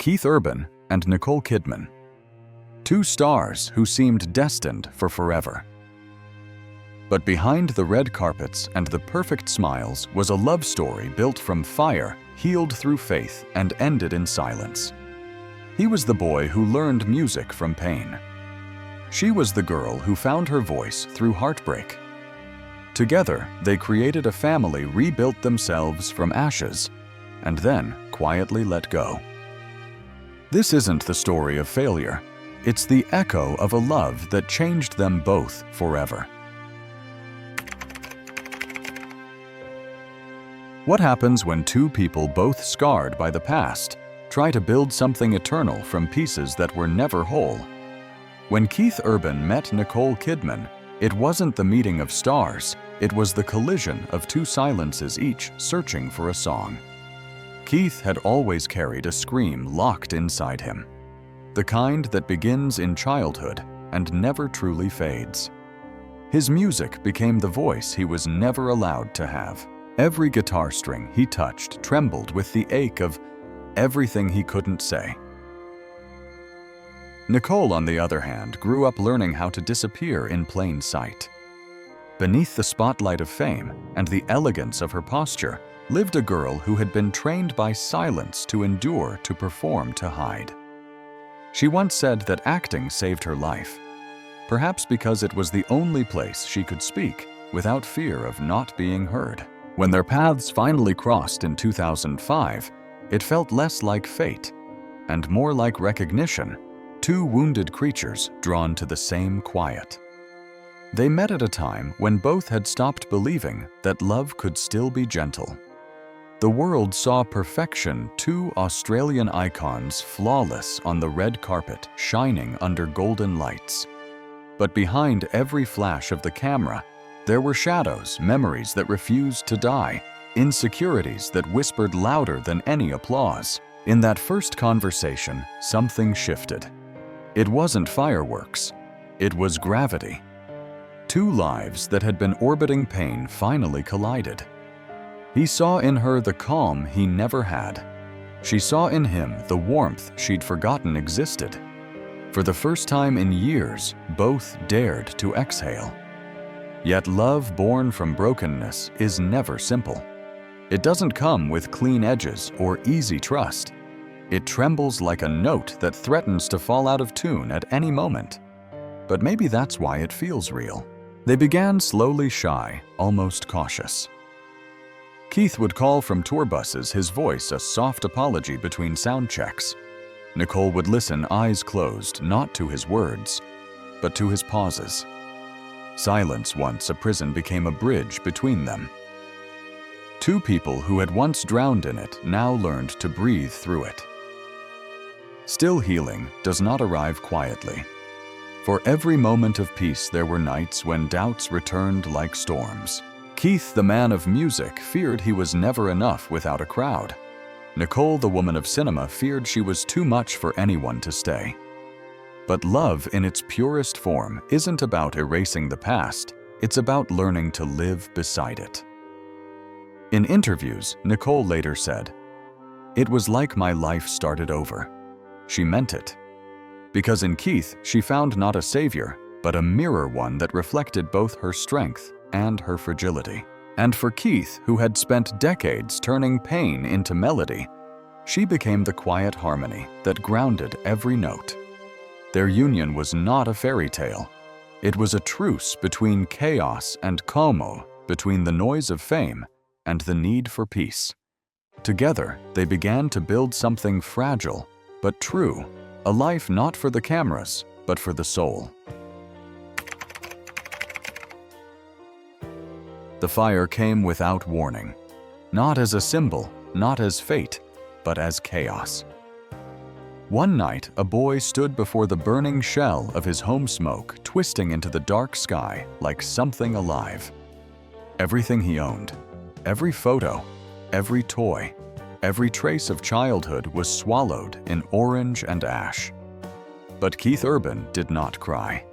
Keith Urban and Nicole Kidman. Two stars who seemed destined for forever. But behind the red carpets and the perfect smiles was a love story built from fire, healed through faith, and ended in silence. He was the boy who learned music from pain. She was the girl who found her voice through heartbreak. Together, they created a family, rebuilt themselves from ashes, and then quietly let go. This isn't the story of failure. It's the echo of a love that changed them both forever. What happens when two people both scarred by the past try to build something eternal from pieces that were never whole? When Keith Urban met Nicole Kidman, it wasn't the meeting of stars, it was the collision of two silences, each searching for a song. Keith had always carried a scream locked inside him, the kind that begins in childhood and never truly fades. His music became the voice he was never allowed to have. Every guitar string he touched trembled with the ache of everything he couldn't say. Nicole, on the other hand, grew up learning how to disappear in plain sight. Beneath the spotlight of fame and the elegance of her posture lived a girl who had been trained by silence to endure, to perform, to hide. She once said that acting saved her life, perhaps because it was the only place she could speak without fear of not being heard. When their paths finally crossed in 2005, it felt less like fate and more like recognition. Two wounded creatures drawn to the same quiet. They met at a time when both had stopped believing that love could still be gentle. The world saw perfection, two Australian icons flawless on the red carpet, shining under golden lights. But behind every flash of the camera, there were shadows, memories that refused to die, insecurities that whispered louder than any applause. In that first conversation, something shifted. It wasn't fireworks, it was gravity. Two lives that had been orbiting pain finally collided. He saw in her the calm he never had. She saw in him the warmth she'd forgotten existed. For the first time in years, both dared to exhale. Yet love born from brokenness is never simple. It doesn't come with clean edges or easy trust. It trembles like a note that threatens to fall out of tune at any moment. But maybe that's why it feels real. They began slowly, shy, almost cautious. Keith would call from tour buses, his voice a soft apology between sound checks. Nicole would listen, eyes closed, not to his words, but to his pauses. Silence, once a prison, became a bridge between them. Two people who had once drowned in it now learned to breathe through it. Still, healing does not arrive quietly. For every moment of peace, there were nights when doubts returned like storms. Keith, the man of music, feared he was never enough without a crowd. Nicole, the woman of cinema, feared she was too much for anyone to stay. But love in its purest form isn't about erasing the past, it's about learning to live beside it. In interviews, Nicole later said, "It was like my life started over." She meant it. Because in Keith, she found not a savior, but a mirror, one that reflected both her strength and her fragility. And for Keith, who had spent decades turning pain into melody, she became the quiet harmony that grounded every note. Their union was not a fairy tale. It was a truce between chaos and calm, between the noise of fame and the need for peace. Together, they began to build something fragile but true, a life not for the cameras, but for the soul. The fire came without warning, not as a symbol, not as fate, but as chaos. One night, a boy stood before the burning shell of his home, smoke twisting into the dark sky like something alive. Everything he owned, every photo, every toy, every trace of childhood was swallowed in orange and ash. But Keith Urban did not cry.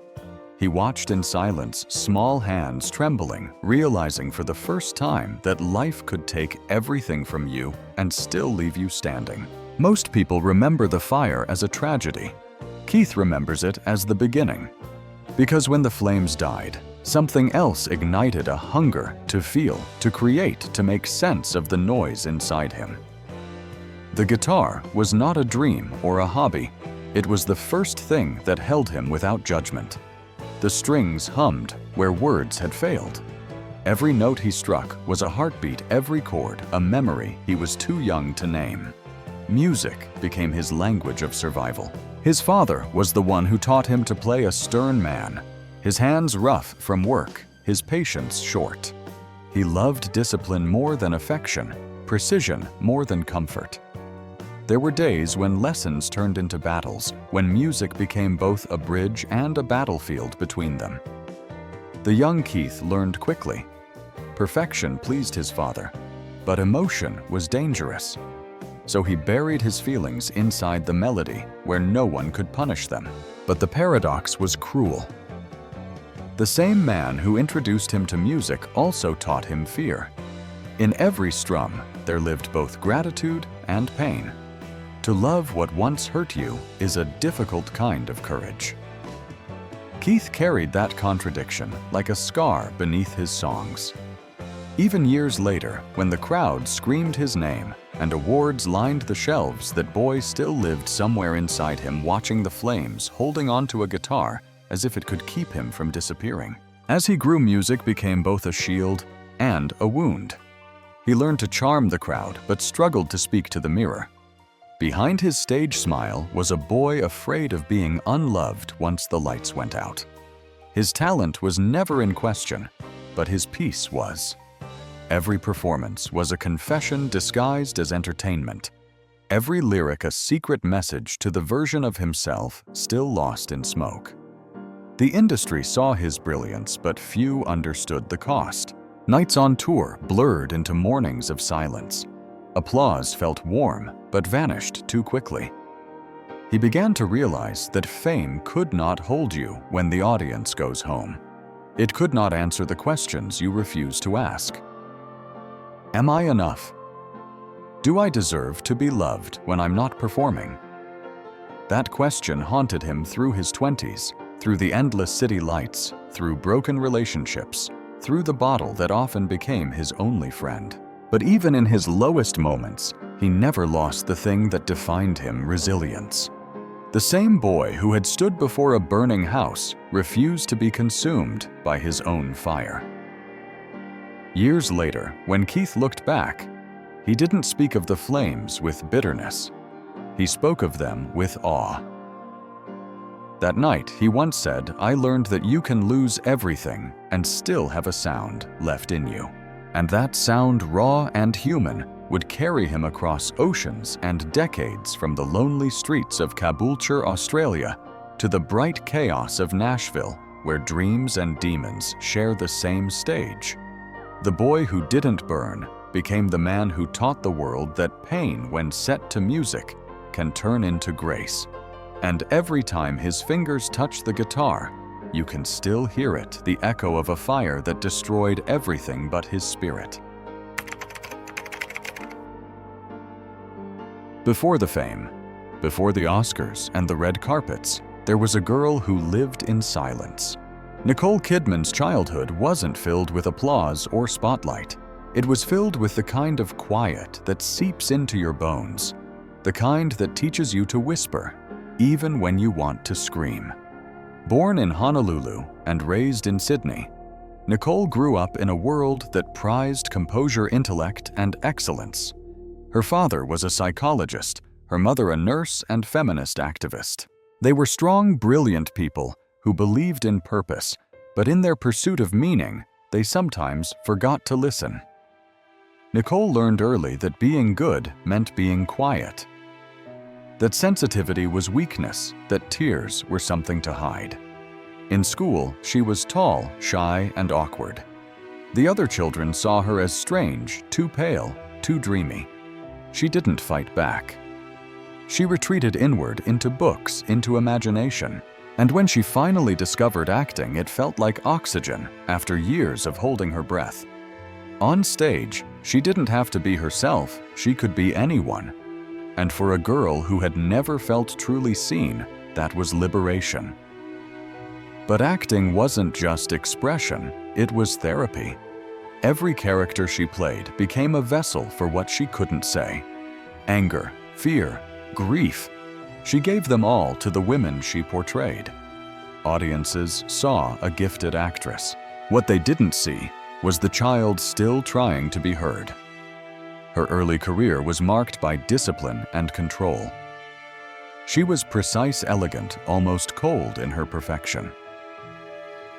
He watched in silence, small hands trembling, realizing for the first time that life could take everything from you and still leave you standing. Most people remember the fire as a tragedy. Keith remembers it as the beginning. Because when the flames died, something else ignited a hunger to feel, to create, to make sense of the noise inside him. The guitar was not a dream or a hobby. It was the first thing that held him without judgment. The strings hummed where words had failed. Every note he struck was a heartbeat, every chord a memory he was too young to name. Music became his language of survival. His father was the one who taught him to play a stern man, his hands rough from work, his patience short. He loved discipline more than affection, precision more than comfort. There were days when lessons turned into battles, when music became both a bridge and a battlefield between them. The young Keith learned quickly. Perfection pleased his father, but emotion was dangerous. So he buried his feelings inside the melody where no one could punish them. But the paradox was cruel. The same man who introduced him to music also taught him fear. In every strum, there lived both gratitude and pain. To love what once hurt you is a difficult kind of courage. Keith carried that contradiction like a scar beneath his songs. Even years later, when the crowd screamed his name and awards lined the shelves, that boy still lived somewhere inside him, watching the flames, holding onto a guitar as if it could keep him from disappearing. As he grew, music became both a shield and a wound. He learned to charm the crowd, but struggled to speak to the mirror. Behind his stage smile was a boy afraid of being unloved once the lights went out. His talent was never in question, but his peace was. Every performance was a confession disguised as entertainment. Every lyric a secret message to the version of himself still lost in smoke. The industry saw his brilliance, but few understood the cost. Nights on tour blurred into mornings of silence. Applause felt warm, but vanished too quickly. He began to realize that fame could not hold you when the audience goes home. It could not answer the questions you refuse to ask. Am I enough? Do I deserve to be loved when I'm not performing? That question haunted him through his 20s, through the endless city lights, through broken relationships, through the bottle that often became his only friend. But even in his lowest moments, he never lost the thing that defined him: resilience. The same boy who had stood before a burning house refused to be consumed by his own fire. Years later, when Keith looked back, he didn't speak of the flames with bitterness. He spoke of them with awe. That night, he once said, "I learned that you can lose everything and still have a sound left in you." And that sound, raw and human, would carry him across oceans and decades, from the lonely streets of Caboolture, Australia, to the bright chaos of Nashville, where dreams and demons share the same stage. The boy who didn't burn became the man who taught the world that pain, when set to music, can turn into grace. And every time his fingers touch the guitar, you can still hear it, the echo of a fire that destroyed everything but his spirit. Before the fame, before the Oscars and the red carpets, there was a girl who lived in silence. Nicole Kidman's childhood wasn't filled with applause or spotlight. It was filled with the kind of quiet that seeps into your bones, the kind that teaches you to whisper, even when you want to scream. Born in Honolulu and raised in Sydney, Nicole grew up in a world that prized composure, intellect, and excellence. Her father was a psychologist, her mother a nurse and feminist activist. They were strong, brilliant people who believed in purpose, but in their pursuit of meaning, they sometimes forgot to listen. Nicole learned early that being good meant being quiet, that sensitivity was weakness, that tears were something to hide. In school, she was tall, shy, and awkward. The other children saw her as strange, too pale, too dreamy. She didn't fight back. She retreated inward, into books, into imagination. And when she finally discovered acting, it felt like oxygen after years of holding her breath. On stage, she didn't have to be herself, she could be anyone. And for a girl who had never felt truly seen, that was liberation. But acting wasn't just expression, it was therapy. Every character she played became a vessel for what she couldn't say. Anger, fear, grief. She gave them all to the women she portrayed. Audiences saw a gifted actress. What they didn't see was the child still trying to be heard. Her early career was marked by discipline and control. She was precise, elegant, almost cold in her perfection.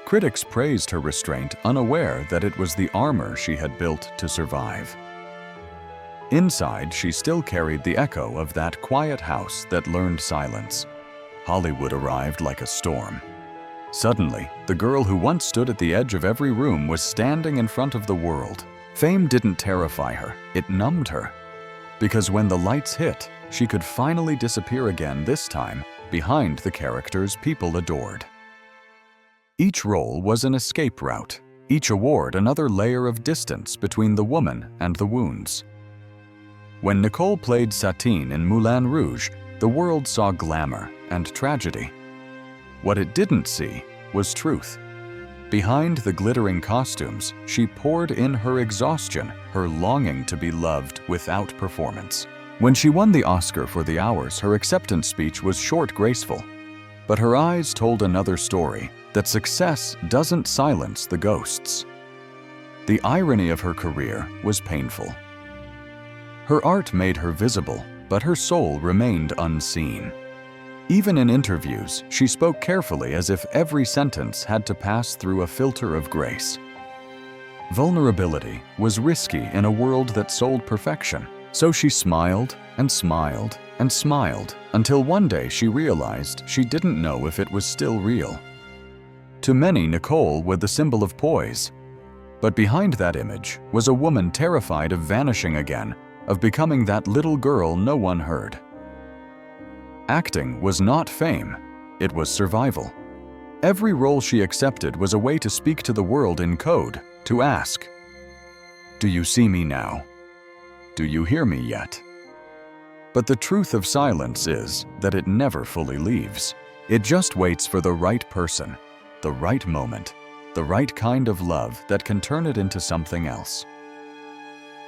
Critics praised her restraint, unaware that it was the armor she had built to survive. Inside, she still carried the echo of that quiet house that learned silence. Hollywood arrived like a storm. Suddenly, the girl who once stood at the edge of every room was standing in front of the world. Fame didn't terrify her, it numbed her. Because when the lights hit, she could finally disappear again, this time behind the characters people adored. Each role was an escape route, each award another layer of distance between the woman and the wounds. When Nicole played Satine in Moulin Rouge, the world saw glamour and tragedy. What it didn't see was truth. Behind the glittering costumes, she poured in her exhaustion, her longing to be loved without performance. When she won the Oscar for The Hours, her acceptance speech was short, graceful. But her eyes told another story, that success doesn't silence the ghosts. The irony of her career was painful. Her art made her visible, but her soul remained unseen. Even in interviews, she spoke carefully, as if every sentence had to pass through a filter of grace. Vulnerability was risky in a world that sold perfection, so she smiled and smiled and smiled until one day she realized she didn't know if it was still real. To many, Nicole was the symbol of poise. But behind that image was a woman terrified of vanishing again, of becoming that little girl no one heard. Acting was not fame, it was survival. Every role she accepted was a way to speak to the world in code, to ask, "Do you see me now? Do you hear me yet?" But the truth of silence is that it never fully leaves. It just waits for the right person, the right moment, the right kind of love that can turn it into something else.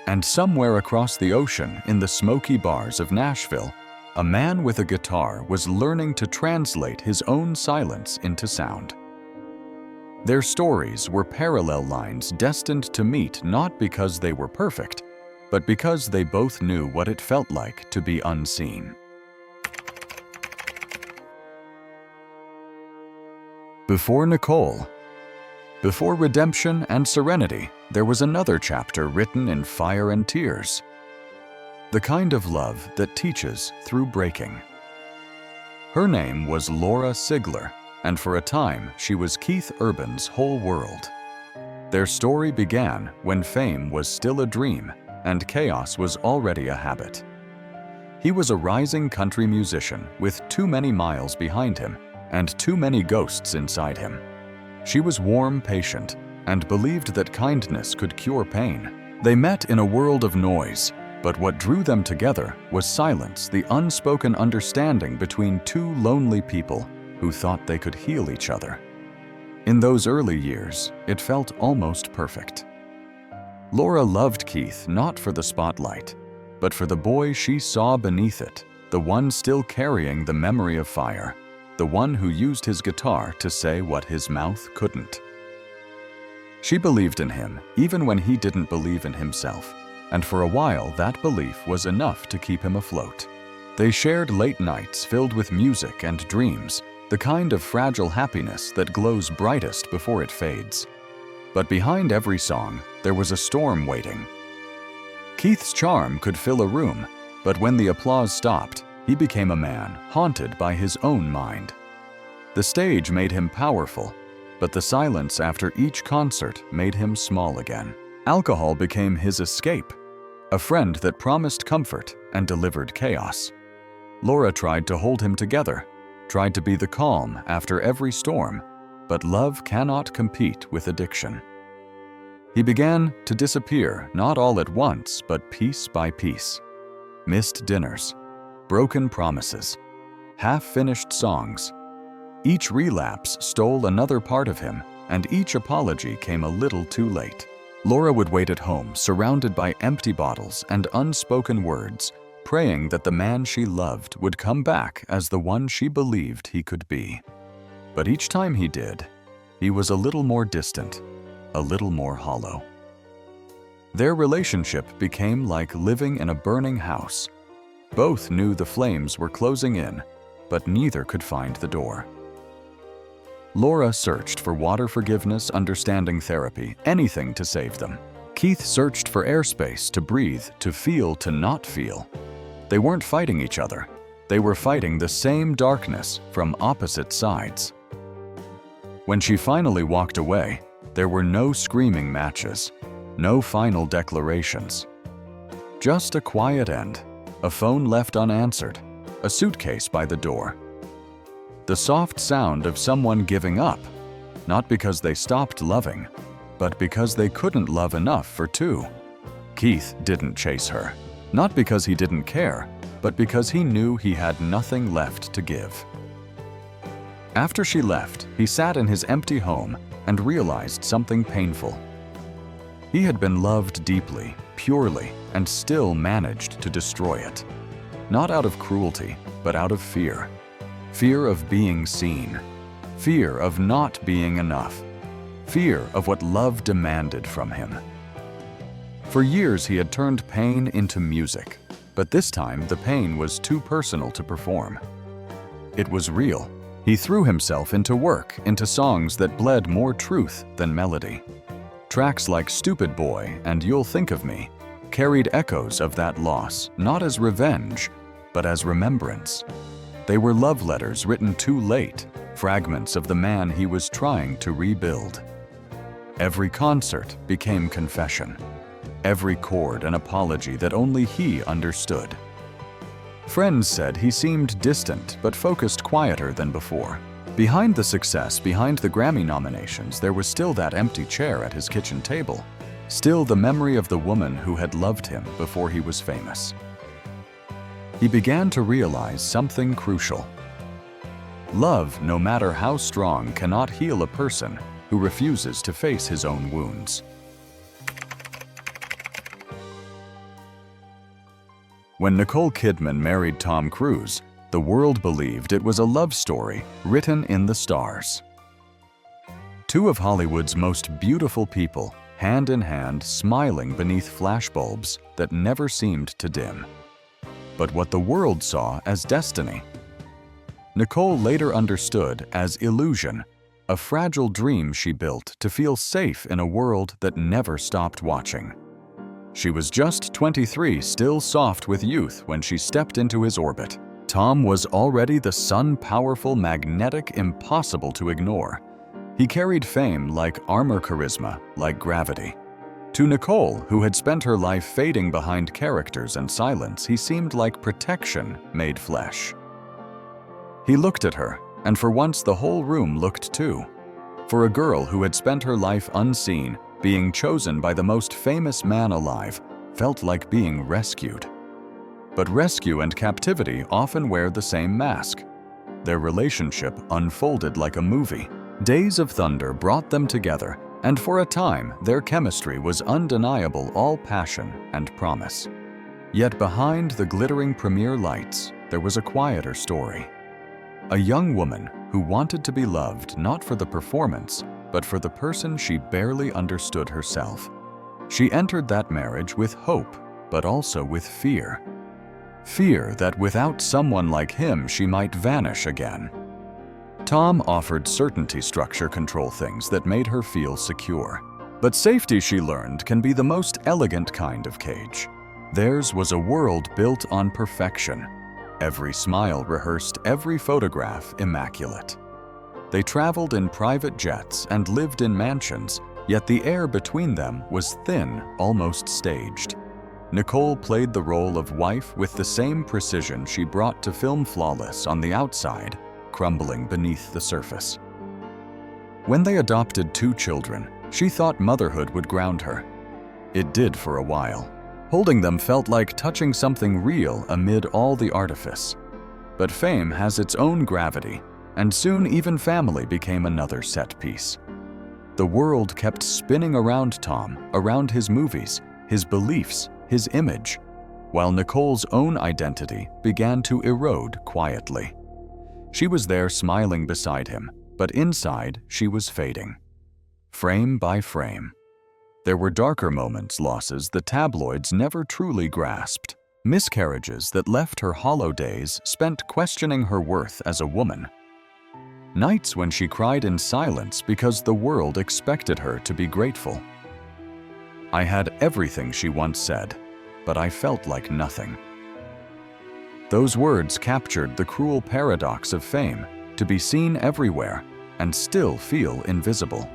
And somewhere across the ocean, in the smoky bars of Nashville, a man with a guitar was learning to translate his own silence into sound. Their stories were parallel lines destined to meet, not because they were perfect, but because they both knew what it felt like to be unseen. Before Nicole, before redemption and serenity, there was another chapter written in fire and tears. The kind of love that teaches through breaking. Her name was Laura Sigler, and for a time she was Keith Urban's whole world. Their story began when fame was still a dream and chaos was already a habit. He was a rising country musician with too many miles behind him and too many ghosts inside him. She was warm, patient, and believed that kindness could cure pain. They met in a world of noise, but what drew them together was silence, the unspoken understanding between two lonely people who thought they could heal each other. In those early years, it felt almost perfect. Laura loved Keith not for the spotlight, but for the boy she saw beneath it, the one still carrying the memory of fire, the one who used his guitar to say what his mouth couldn't. She believed in him even when he didn't believe in himself, and for a while that belief was enough to keep him afloat. They shared late nights filled with music and dreams, the kind of fragile happiness that glows brightest before it fades. But behind every song, there was a storm waiting. Keith's charm could fill a room, but when the applause stopped, he became a man haunted by his own mind. The stage made him powerful, but the silence after each concert made him small again. Alcohol became his escape, a friend that promised comfort and delivered chaos. Laura tried to hold him together, tried to be the calm after every storm, but love cannot compete with addiction. He began to disappear, not all at once, but piece by piece. Missed dinners, broken promises, half-finished songs. Each relapse stole another part of him, and each apology came a little too late. Laura would wait at home, surrounded by empty bottles and unspoken words, praying that the man she loved would come back as the one she believed he could be. But each time he did, he was a little more distant, a little more hollow. Their relationship became like living in a burning house. Both knew the flames were closing in, but neither could find the door. Laura searched for water forgiveness, understanding therapy, anything to save them. Keith searched for airspace to breathe, to feel, to not feel. They weren't fighting each other. They were fighting the same darkness from opposite sides. When she finally walked away, there were no screaming matches, no final declarations. Just a quiet end, a phone left unanswered, a suitcase by the door. The soft sound of someone giving up, not because they stopped loving, but because they couldn't love enough for two. Keith didn't chase her, not because he didn't care, but because he knew he had nothing left to give. After she left, he sat in his empty home and realized something painful. He had been loved deeply, purely, and still managed to destroy it. Not out of cruelty, but out of fear. Fear of being seen. Fear of not being enough. Fear of what love demanded from him. For years he had turned pain into music, but this time the pain was too personal to perform. It was real. He threw himself into work, into songs that bled more truth than melody. Tracks like Stupid Boy and You'll Think of Me carried echoes of that loss, not as revenge, but as remembrance. They were love letters written too late, fragments of the man he was trying to rebuild. Every concert became confession. Every chord an apology that only he understood. Friends said he seemed distant but focused quieter than before. Behind the success, behind the Grammy nominations, there was still that empty chair at his kitchen table. Still the memory of the woman who had loved him before he was famous. He began to realize something crucial. Love, no matter how strong, cannot heal a person who refuses to face his own wounds. When Nicole Kidman married Tom Cruise, the world believed it was a love story written in the stars. Two of Hollywood's most beautiful people, hand in hand, smiling beneath flashbulbs that never seemed to dim. But what the world saw as destiny, Nicole later understood as illusion, a fragile dream she built to feel safe in a world that never stopped watching. She was just 23, still soft with youth when she stepped into his orbit. Tom was already the sun-powerful, magnetic, impossible to ignore. He carried fame like armor, charisma like gravity. To Nicole, who had spent her life fading behind characters and silence, he seemed like protection made flesh. He looked at her, and for once the whole room looked too. For a girl who had spent her life unseen, being chosen by the most famous man alive felt like being rescued. But rescue and captivity often wear the same mask. Their relationship unfolded like a movie. Days of Thunder brought them together, and for a time their chemistry was undeniable, all passion and promise. Yet behind the glittering premiere lights, there was a quieter story. A young woman who wanted to be loved not for the performance, but for the person she barely understood herself. She entered that marriage with hope, but also with fear. Fear that without someone like him, she might vanish again. Tom offered certainty, structure, control, things that made her feel secure. But safety, she learned, can be the most elegant kind of cage. Theirs was a world built on perfection. Every smile rehearsed, every photograph immaculate. They traveled in private jets and lived in mansions, yet the air between them was thin, almost staged. Nicole played the role of wife with the same precision she brought to film, flawless on the outside, crumbling beneath the surface. When they adopted 2 children, she thought motherhood would ground her. It did for a while. Holding them felt like touching something real amid all the artifice. But fame has its own gravity, and soon even family became another set piece. The world kept spinning around Tom, around his movies, his beliefs, his image, while Nicole's own identity began to erode quietly. She was there smiling beside him, but inside she was fading. Frame by frame. There were darker moments, losses the tabloids never truly grasped, miscarriages that left her hollow days spent questioning her worth as a woman. Nights when she cried in silence because the world expected her to be grateful. "I had everything," she once said, "but I felt like nothing." Those words captured the cruel paradox of fame, to be seen everywhere and still feel invisible.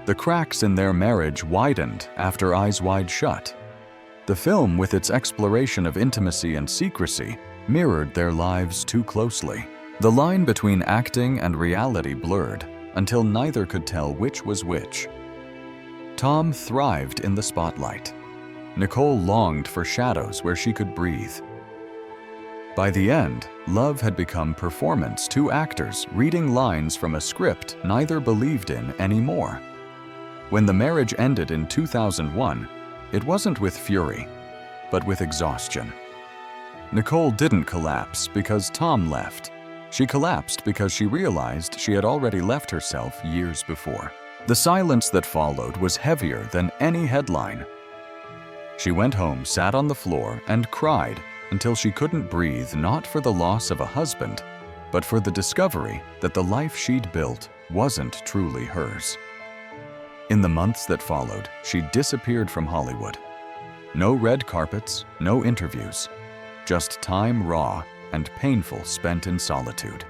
The cracks in their marriage widened after Eyes Wide Shut. The film, with its exploration of intimacy and secrecy, mirrored their lives too closely. The line between acting and reality blurred until neither could tell which was which. Tom thrived in the spotlight. Nicole longed for shadows where she could breathe. By the end, love had become performance, two actors reading lines from a script neither believed in anymore. When the marriage ended in 2001, it wasn't with fury, but with exhaustion. Nicole didn't collapse because Tom left. She collapsed because she realized she had already left herself years before. The silence that followed was heavier than any headline. She went home, sat on the floor, and cried until she couldn't breathe, not for the loss of a husband, but for the discovery that the life she'd built wasn't truly hers. In the months that followed, she disappeared from Hollywood. No red carpets, no interviews, just time raw and painful spent in solitude.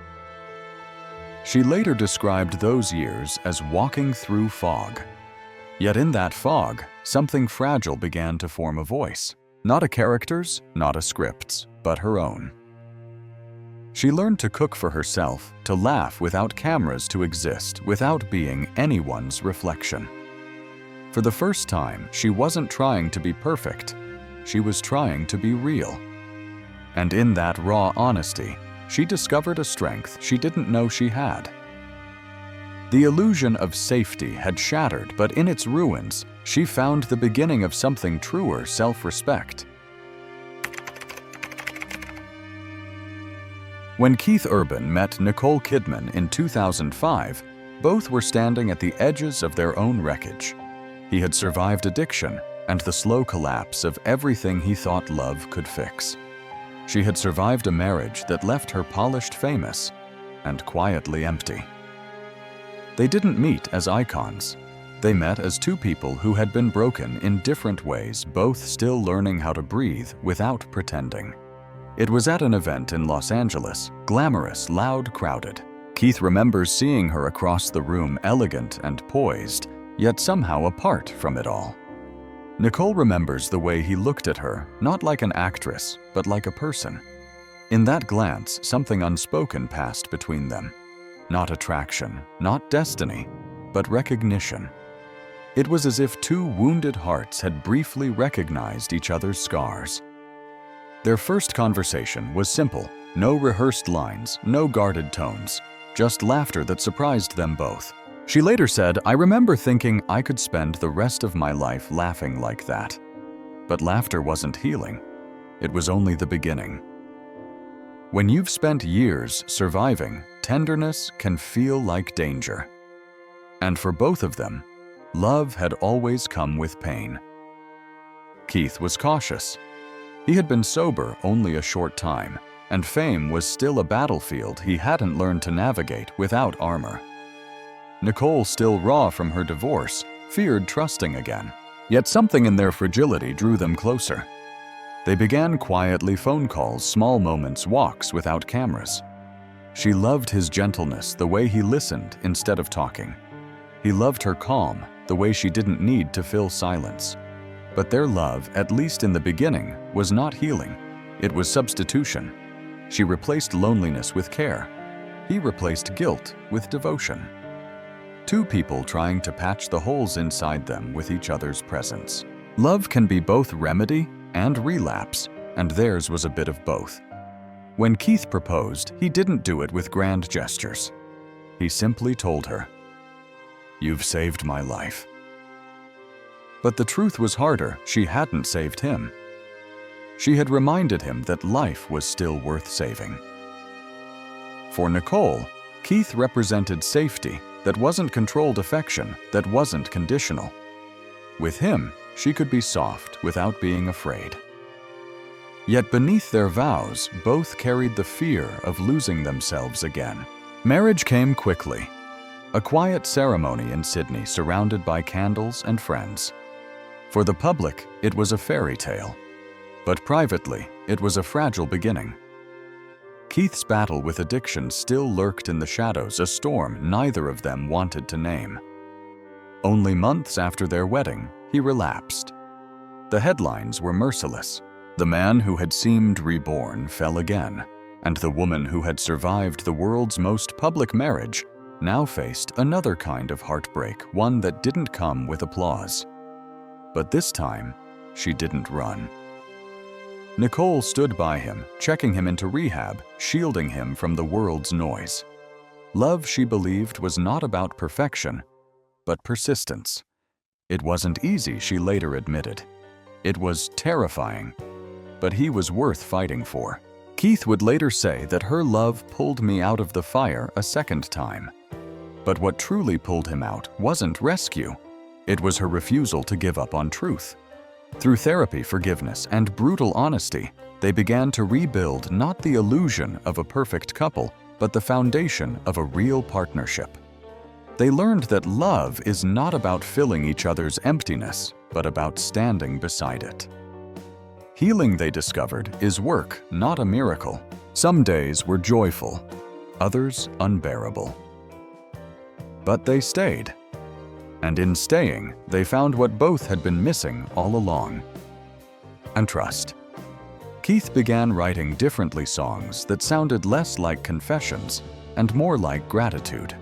She later described those years as walking through fog. Yet in that fog, something fragile began to form a voice. Not a character's, not a script's, but her own. She learned to cook for herself, to laugh without cameras, to exist without being anyone's reflection. For the first time, she wasn't trying to be perfect. She was trying to be real. And in that raw honesty, she discovered a strength she didn't know she had. The illusion of safety had shattered, but in its ruins, she found the beginning of something truer: self-respect. When Keith Urban met Nicole Kidman in 2005, both were standing at the edges of their own wreckage. He had survived addiction and the slow collapse of everything he thought love could fix. She had survived a marriage that left her polished famous and quietly empty. They didn't meet as icons. They met as two people who had been broken in different ways, both still learning how to breathe without pretending. It was at an event in Los Angeles, glamorous, loud, crowded. Keith remembers seeing her across the room, elegant and poised, yet somehow apart from it all. Nicole remembers the way he looked at her, not like an actress, but like a person. In that glance, something unspoken passed between them. Not attraction, not destiny, but recognition. It was as if two wounded hearts had briefly recognized each other's scars. Their first conversation was simple, no rehearsed lines, no guarded tones, just laughter that surprised them both. She later said, "I remember thinking I could spend the rest of my life laughing like that." But laughter wasn't healing. It was only the beginning. When you've spent years surviving, tenderness can feel like danger. And for both of them, love had always come with pain. Keith was cautious. He had been sober only a short time, and fame was still a battlefield he hadn't learned to navigate without armor. Nicole, still raw from her divorce, feared trusting again. Yet something in their fragility drew them closer. They began quietly, phone calls, small moments, walks without cameras. She loved his gentleness, the way he listened instead of talking. He loved her calm, the way she didn't need to fill silence. But their love, at least in the beginning, was not healing. It was substitution. She replaced loneliness with care. He replaced guilt with devotion. Two people trying to patch the holes inside them with each other's presence. Love can be both remedy and relapse, and theirs was a bit of both. When Keith proposed, he didn't do it with grand gestures. He simply told her, "You've saved my life." But the truth was harder. She hadn't saved him. She had reminded him that life was still worth saving. For Nicole, Keith represented safety that wasn't controlled affection, that wasn't conditional. With him, she could be soft without being afraid. Yet beneath their vows, both carried the fear of losing themselves again. Marriage came quickly. A quiet ceremony in Sydney surrounded by candles and friends. For the public, it was a fairy tale. But privately, it was a fragile beginning. Keith's battle with addiction still lurked in the shadows, a storm neither of them wanted to name. Only months after their wedding, he relapsed. The headlines were merciless. The man who had seemed reborn fell again, and the woman who had survived the world's most public marriage now faced another kind of heartbreak, one that didn't come with applause. But this time, she didn't run. Nicole stood by him, checking him into rehab, shielding him from the world's noise. Love, she believed, was not about perfection, but persistence. It wasn't easy, she later admitted. It was terrifying, but he was worth fighting for. Keith would later say that her love pulled me out of the fire a second time. But what truly pulled him out wasn't rescue. It was her refusal to give up on truth. Through therapy, forgiveness, and brutal honesty, they began to rebuild not the illusion of a perfect couple, but the foundation of a real partnership. They learned that love is not about filling each other's emptiness, but about standing beside it. Healing, they discovered, is work, not a miracle. Some days were joyful, others unbearable. But they stayed. And in staying, they found what both had been missing all along: and trust. Keith began writing differently songs that sounded less like confessions and more like gratitude.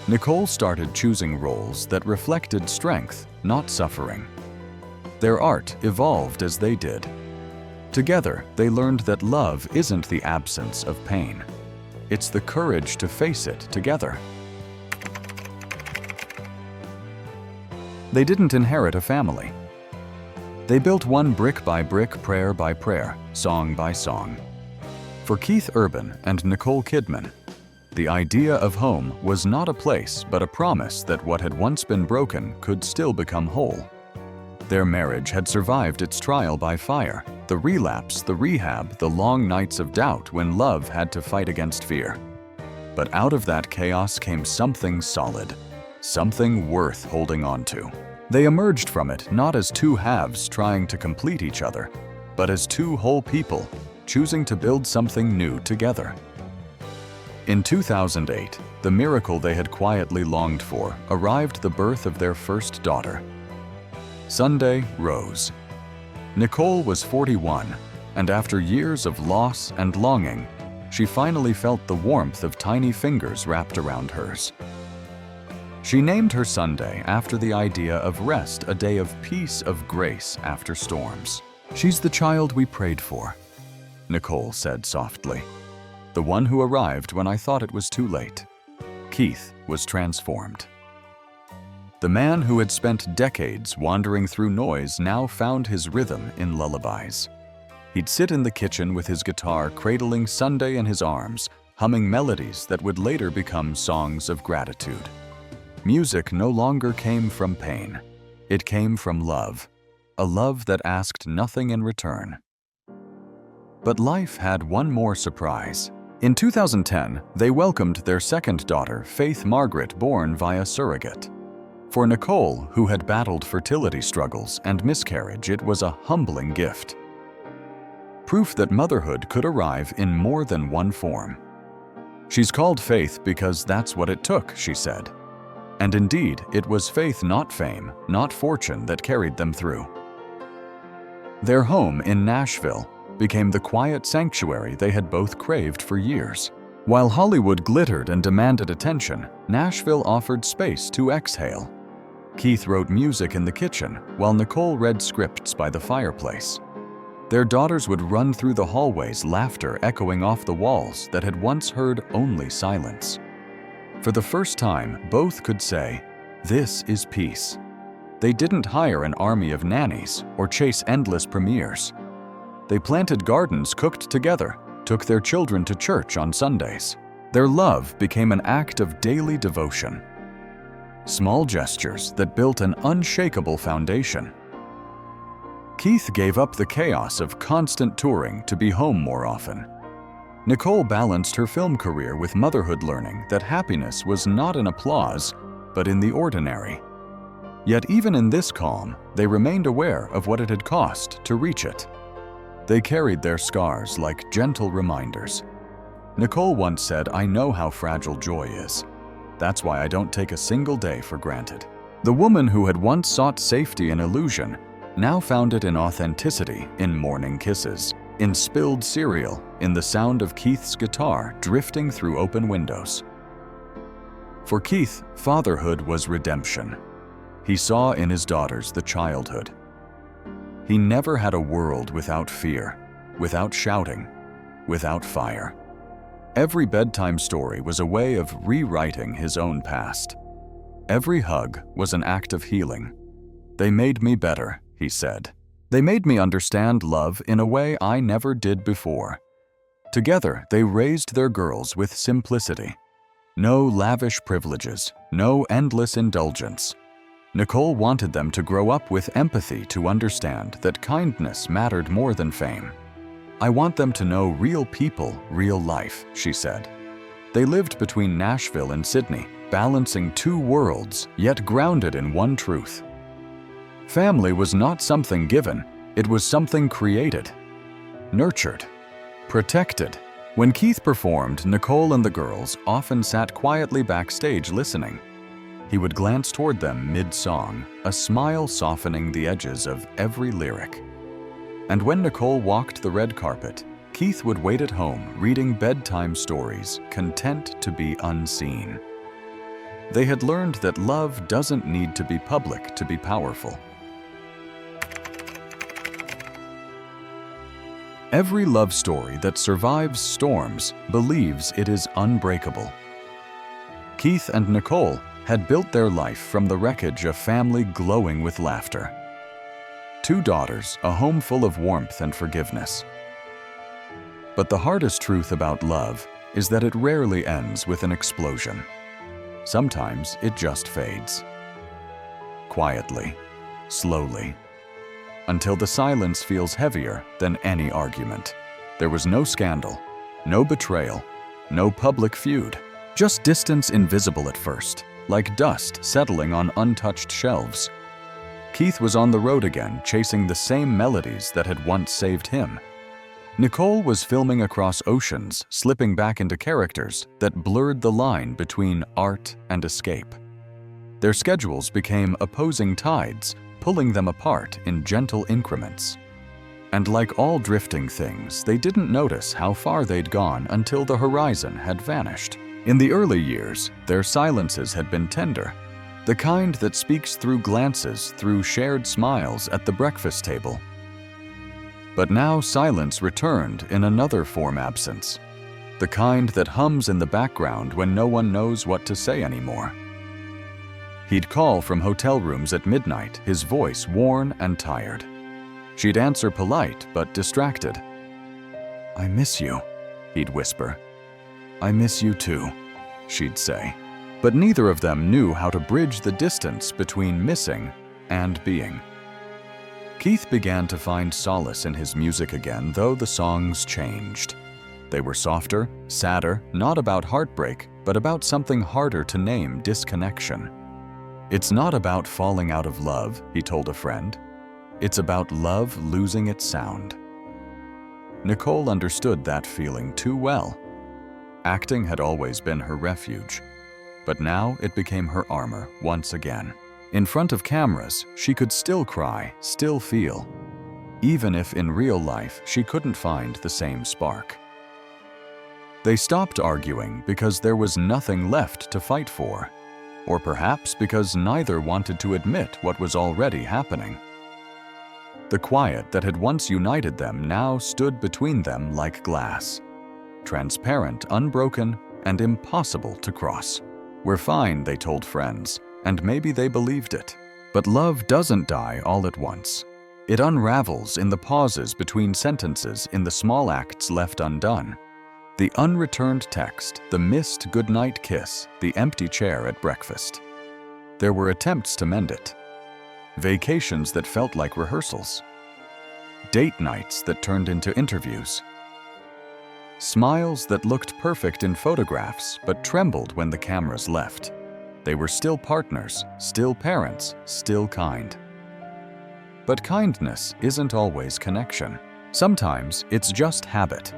Nicole started choosing roles that reflected strength, not suffering. Their art evolved as they did. Together, they learned that love isn't the absence of pain. It's the courage to face it together. They didn't inherit a family. They built one brick by brick, prayer by prayer, song by song. For Keith Urban and Nicole Kidman, the idea of home was not a place but a promise that what had once been broken could still become whole. Their marriage had survived its trial by fire, the relapse, the rehab, the long nights of doubt when love had to fight against fear. But out of that chaos came something solid, something worth holding on to. They emerged from it not as two halves trying to complete each other, but as two whole people choosing to build something new together. In 2008, the miracle they had quietly longed for arrived: the birth of their first daughter. Sunday Rose. Nicole was 41, and after years of loss and longing, she finally felt the warmth of tiny fingers wrapped around hers. She named her Sunday after the idea of rest, a day of peace, of grace after storms. "She's the child we prayed for," Nicole said softly. "The one who arrived when I thought it was too late." Keith was transformed. The man who had spent decades wandering through noise now found his rhythm in lullabies. He'd sit in the kitchen with his guitar, cradling Sunday in his arms, humming melodies that would later become songs of gratitude. Music no longer came from pain. It came from love, a love that asked nothing in return. But life had one more surprise. In 2010, they welcomed their second daughter, Faith Margaret, born via surrogate. For Nicole, who had battled fertility struggles and miscarriage, it was a humbling gift. Proof that motherhood could arrive in more than one form. "She's called Faith because that's what it took," she said. And indeed, it was faith, not fame, not fortune, that carried them through. Their home in Nashville became the quiet sanctuary they had both craved for years. While Hollywood glittered and demanded attention, Nashville offered space to exhale. Keith wrote music in the kitchen, while Nicole read scripts by the fireplace. Their daughters would run through the hallways, laughter echoing off the walls that had once heard only silence. For the first time, both could say, "This is peace." They didn't hire an army of nannies or chase endless premieres. They planted gardens cooked together, took their children to church on Sundays. Their love became an act of daily devotion. Small gestures that built an unshakable foundation. Keith gave up the chaos of constant touring to be home more often. Nicole balanced her film career with motherhood, learning that happiness was not in applause, but in the ordinary. Yet even in this calm, they remained aware of what it had cost to reach it. They carried their scars like gentle reminders. Nicole once said, "I know how fragile joy is. That's why I don't take a single day for granted." The woman who had once sought safety in illusion now found it in authenticity, in morning kisses, in spilled cereal, in the sound of Keith's guitar drifting through open windows. For Keith, fatherhood was redemption. He saw in his daughters the childhood. He never had a world without fear, without shouting, without fire. Every bedtime story was a way of rewriting his own past. Every hug was an act of healing. "They made me better," he said. "They made me understand love in a way I never did before." Together, they raised their girls with simplicity. No lavish privileges, no endless indulgence. Nicole wanted them to grow up with empathy, to understand that kindness mattered more than fame. "I want them to know real people, real life," she said. They lived between Nashville and Sydney, balancing two worlds, yet grounded in one truth. Family was not something given, it was something created, nurtured, protected. When Keith performed, Nicole and the girls often sat quietly backstage listening. He would glance toward them mid-song, a smile softening the edges of every lyric. And when Nicole walked the red carpet, Keith would wait at home, reading bedtime stories, content to be unseen. They had learned that love doesn't need to be public to be powerful. Every love story that survives storms believes it is unbreakable. Keith and Nicole had built their life from the wreckage of family glowing with laughter. 2 daughters, a home full of warmth and forgiveness. But the hardest truth about love is that it rarely ends with an explosion. Sometimes it just fades. Quietly, slowly, until the silence feels heavier than any argument. There was no scandal, no betrayal, no public feud, just distance invisible at first, like dust settling on untouched shelves. Keith was on the road again, chasing the same melodies that had once saved him. Nicole was filming across oceans, slipping back into characters that blurred the line between art and escape. Their schedules became opposing tides, pulling them apart in gentle increments. And like all drifting things, they didn't notice how far they'd gone until the horizon had vanished. In the early years, their silences had been tender, the kind that speaks through glances, through shared smiles at the breakfast table. But now silence returned in another form: absence, the kind that hums in the background when no one knows what to say anymore. He'd call from hotel rooms at midnight, his voice worn and tired. She'd answer polite but distracted. "I miss you," he'd whisper. "I miss you too," she'd say. But neither of them knew how to bridge the distance between missing and being. Keith began to find solace in his music again, though the songs changed. They were softer, sadder, not about heartbreak, but about something harder to name: disconnection. "It's not about falling out of love," he told a friend. "It's about love losing its sound." Nicole understood that feeling too well. Acting had always been her refuge, but now it became her armor once again. In front of cameras, she could still cry, still feel, even if in real life she couldn't find the same spark. They stopped arguing because there was nothing left to fight for. or perhaps because neither wanted to admit what was already happening. The quiet that had once united them now stood between them like glass, transparent, unbroken, and impossible to cross. "We're fine," they told friends, and maybe they believed it. But love doesn't die all at once. It unravels in the pauses between sentences, in the small acts left undone. The unreturned text, the missed goodnight kiss, the empty chair at breakfast. There were attempts to mend it. Vacations that felt like rehearsals. Date nights that turned into interviews. Smiles that looked perfect in photographs but trembled when the cameras left. They were still partners, still parents, still kind. But kindness isn't always connection. Sometimes it's just habit.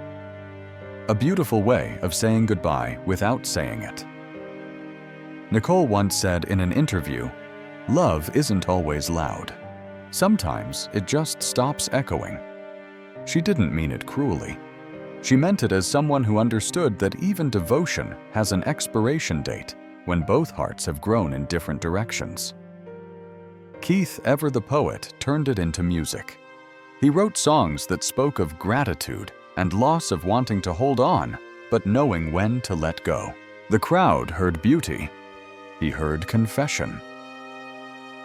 A beautiful way of saying goodbye without saying it. Nicole once said in an interview, "Love isn't always loud. Sometimes it just stops echoing." She didn't mean it cruelly. She meant it as someone who understood that even devotion has an expiration date when both hearts have grown in different directions. Keith, ever the poet, turned it into music. He wrote songs that spoke of gratitude and loss of wanting to hold on, but knowing when to let go. The crowd heard beauty. He heard confession.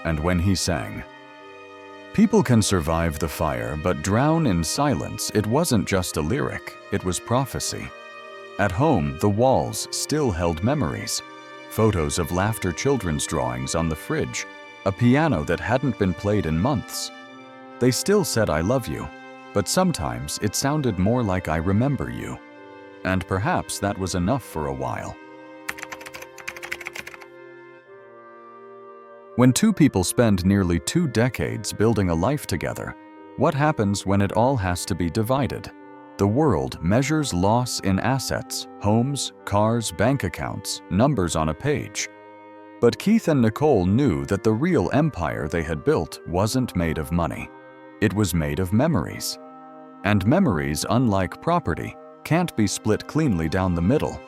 And when he sang, "People can survive the fire but drown in silence," it wasn't just a lyric, it was prophecy. At home, the walls still held memories. Photos of laughter, children's drawings on the fridge, a piano that hadn't been played in months. They still said "I love you," but sometimes it sounded more like "I remember you." And perhaps that was enough for a while. When two people spend nearly 2 decades building a life together, what happens when it all has to be divided? The world measures loss in assets, homes, cars, bank accounts, numbers on a page. But Keith and Nicole knew that the real empire they had built wasn't made of money. It was made of memories. And memories, unlike property, can't be split cleanly down the middle.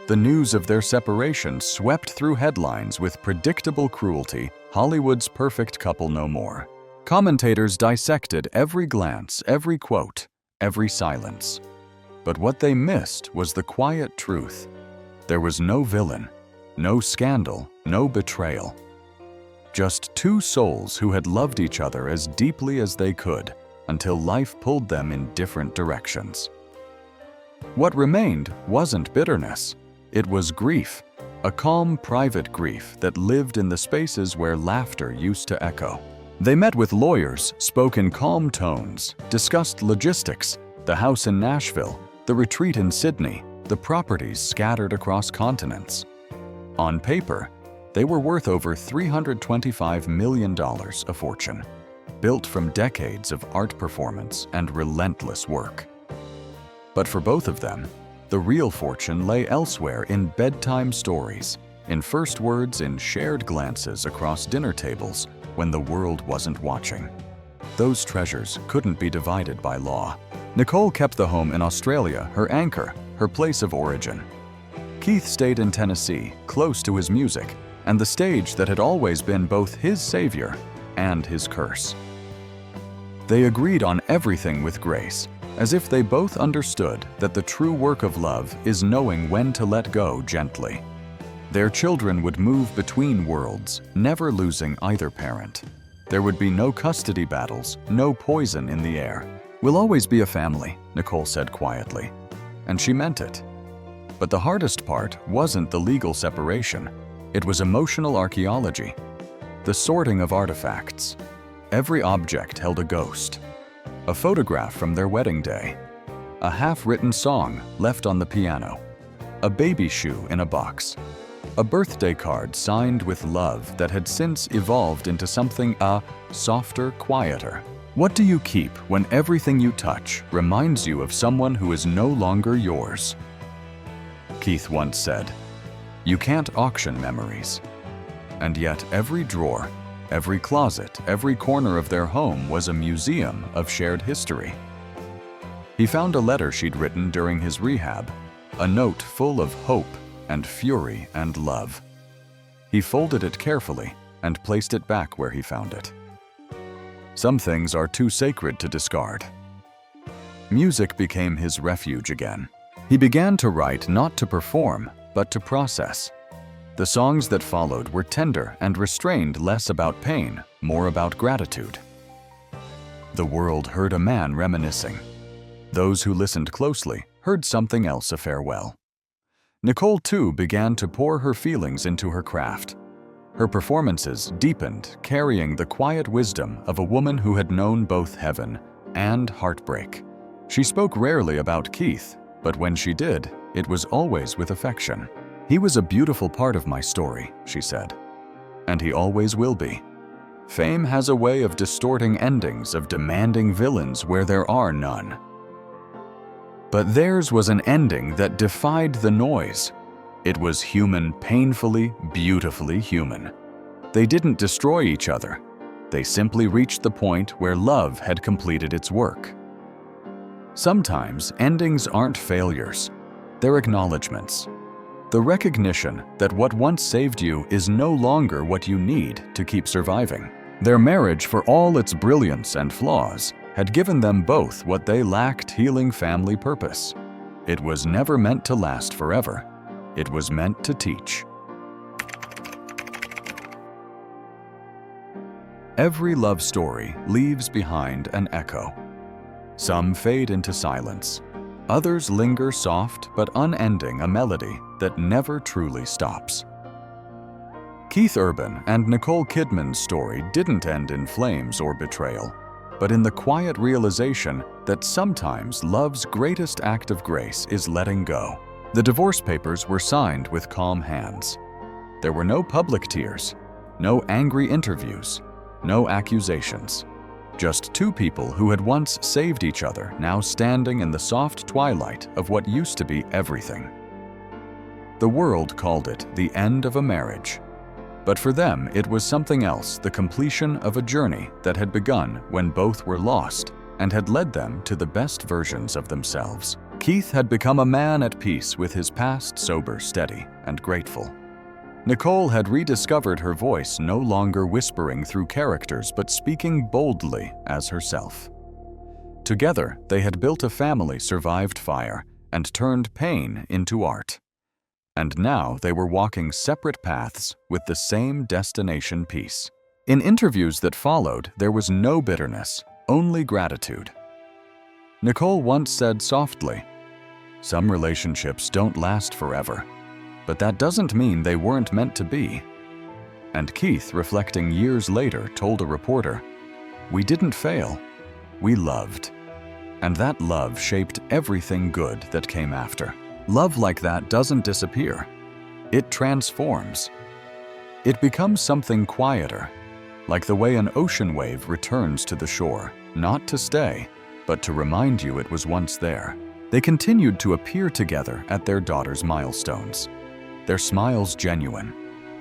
The news of their separation swept through headlines with predictable cruelty, Hollywood's perfect couple no more. Commentators dissected every glance, every quote, every silence. But what they missed was the quiet truth. There was no villain, no scandal, no betrayal. Just two souls who had loved each other as deeply as they could until life pulled them in different directions. What remained wasn't bitterness. It was grief, a calm, private grief that lived in the spaces where laughter used to echo. They met with lawyers, spoke in calm tones, discussed logistics, the house in Nashville, the retreat in Sydney, the properties scattered across continents. On paper, they were worth over $325 million, a fortune, built from decades of art performance and relentless work. But for both of them, the real fortune lay elsewhere, in bedtime stories, in first words, in shared glances across dinner tables when the world wasn't watching. Those treasures couldn't be divided by law. Nicole kept the home in Australia, her anchor, her place of origin. Keith stayed in Tennessee, close to his music, and the stage that had always been both his savior and his curse. They agreed on everything with grace, as if they both understood that the true work of love is knowing when to let go gently. Their children would move between worlds, never losing either parent. There would be no custody battles, no poison in the air. "We'll always be a family," Nicole said quietly. And she meant it. But the hardest part wasn't the legal separation. It was emotional archaeology. The sorting of artifacts. Every object held a ghost. A photograph from their wedding day. A half-written song left on the piano. A baby shoe in a box. A birthday card signed with love that had since evolved into something softer, quieter. What do you keep when everything you touch reminds you of someone who is no longer yours? Keith once said, "You can't auction memories." And yet every drawer, every closet, every corner of their home was a museum of shared history. He found a letter she'd written during his rehab, a note full of hope and fury and love. He folded it carefully and placed it back where he found it. Some things are too sacred to discard. Music became his refuge again. He began to write not to perform, but to process. The songs that followed were tender and restrained, less about pain, more about gratitude. The world heard a man reminiscing. Those who listened closely heard something else, a farewell. Nicole, too, began to pour her feelings into her craft. Her performances deepened, carrying the quiet wisdom of a woman who had known both heaven and heartbreak. She spoke rarely about Keith, but when she did, it was always with affection. "He was a beautiful part of my story," she said, "and he always will be. Fame has a way of distorting endings, of demanding villains where there are none. But theirs was an ending that defied the noise. It was human, painfully, beautifully human. They didn't destroy each other. They simply reached the point where love had completed its work." Sometimes endings aren't failures. They're acknowledgments. The recognition that what once saved you is no longer what you need to keep surviving. Their marriage, for all its brilliance and flaws, had given them both what they lacked: healing family purpose. It was never meant to last forever. It was meant to teach. Every love story leaves behind an echo. Some fade into silence. Others linger soft but unending, a melody that never truly stops. Keith Urban and Nicole Kidman's story didn't end in flames or betrayal, but in the quiet realization that sometimes love's greatest act of grace is letting go. The divorce papers were signed with calm hands. There were no public tears, no angry interviews, no accusations. Just two people who had once saved each other, now standing in the soft twilight of what used to be everything. The world called it the end of a marriage. But for them, it was something else: the completion of a journey that had begun when both were lost and had led them to the best versions of themselves. Keith had become a man at peace with his past, sober, steady, and grateful. Nicole had rediscovered her voice, no longer whispering through characters but speaking boldly as herself. Together, they had built a family, survived fire, and turned pain into art. And now they were walking separate paths with the same destination: peace. In interviews that followed, there was no bitterness, only gratitude. Nicole once said softly, "Some relationships don't last forever, but that doesn't mean they weren't meant to be." And Keith, reflecting years later, told a reporter, "We didn't fail, we loved." And that love shaped everything good that came after. Love like that doesn't disappear. It transforms. It becomes something quieter, like the way an ocean wave returns to the shore, not to stay, but to remind you it was once there. They continued to appear together at their daughter's milestones, their smiles genuine,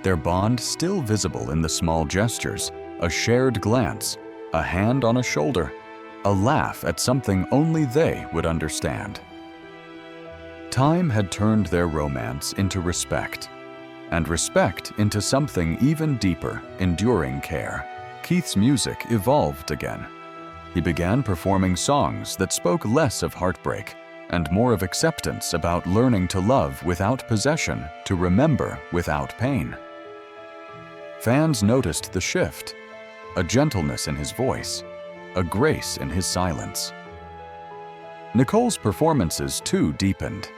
their bond still visible in the small gestures: a shared glance, a hand on a shoulder, a laugh at something only they would understand. Time had turned their romance into respect, and respect into something even deeper: enduring care. Keith's music evolved again. He began performing songs that spoke less of heartbreak and more of acceptance, about learning to love without possession, to remember without pain. Fans noticed the shift: a gentleness in his voice, a grace in his silence. Nicole's performances too deepened.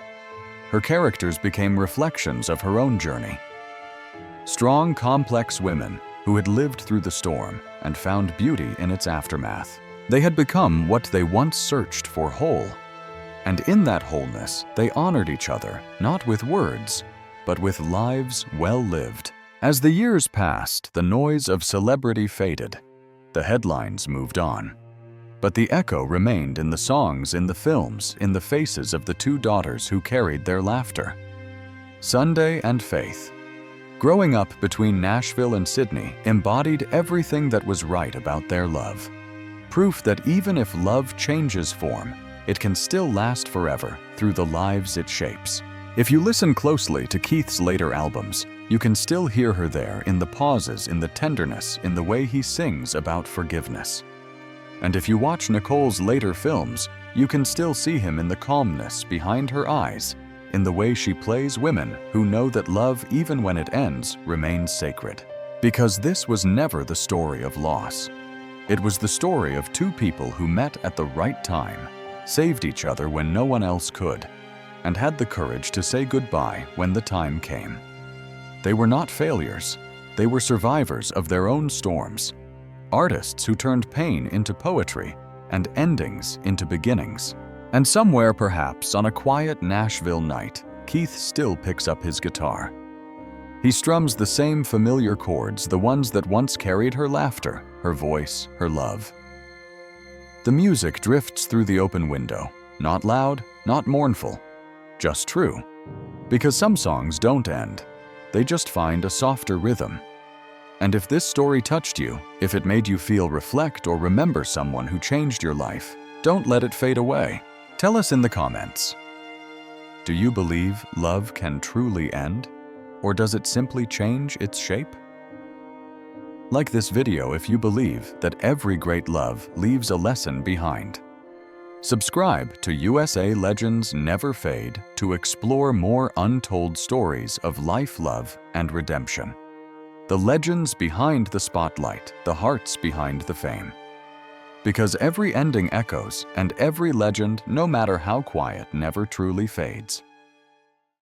Her characters became reflections of her own journey. Strong, complex women who had lived through the storm and found beauty in its aftermath. They had become what they once searched for: whole. And in that wholeness, they honored each other, not with words, but with lives well lived. As the years passed, the noise of celebrity faded. The headlines moved on. But the echo remained in the songs, in the films, in the faces of the two daughters who carried their laughter. Sunday and Faith, growing up between Nashville and Sydney, embodied everything that was right about their love. Proof that even if love changes form, it can still last forever through the lives it shapes. If you listen closely to Keith's later albums, You can still hear her there in the pauses, in the tenderness, in the way he sings about forgiveness. And if you watch Nicole's later films, you can still see him in the calmness behind her eyes, in the way she plays women who know that love, even when it ends, remains sacred. Because this was never the story of loss. It was the story of two people who met at the right time, saved each other when no one else could, and had the courage to say goodbye when the time came. They were not failures. They were survivors of their own storms. Artists who turned pain into poetry and endings into beginnings. And somewhere, perhaps, on a quiet Nashville night, Keith still picks up his guitar. He strums the same familiar chords, the ones that once carried her laughter, her voice, her love. The music drifts through the open window, not loud, not mournful, just true. Because some songs don't end. They just find a softer rhythm. And if this story touched you, if it made you feel, reflect, or remember someone who changed your life, don't let it fade away. Tell us in the comments. Do you believe love can truly end? Or does it simply change its shape? Like this video if you believe that every great love leaves a lesson behind. Subscribe to USA Legends Never Fade to explore more untold stories of life, love, and redemption. The legends behind the spotlight, the hearts behind the fame. Because every ending echoes, and every legend, no matter how quiet, never truly fades.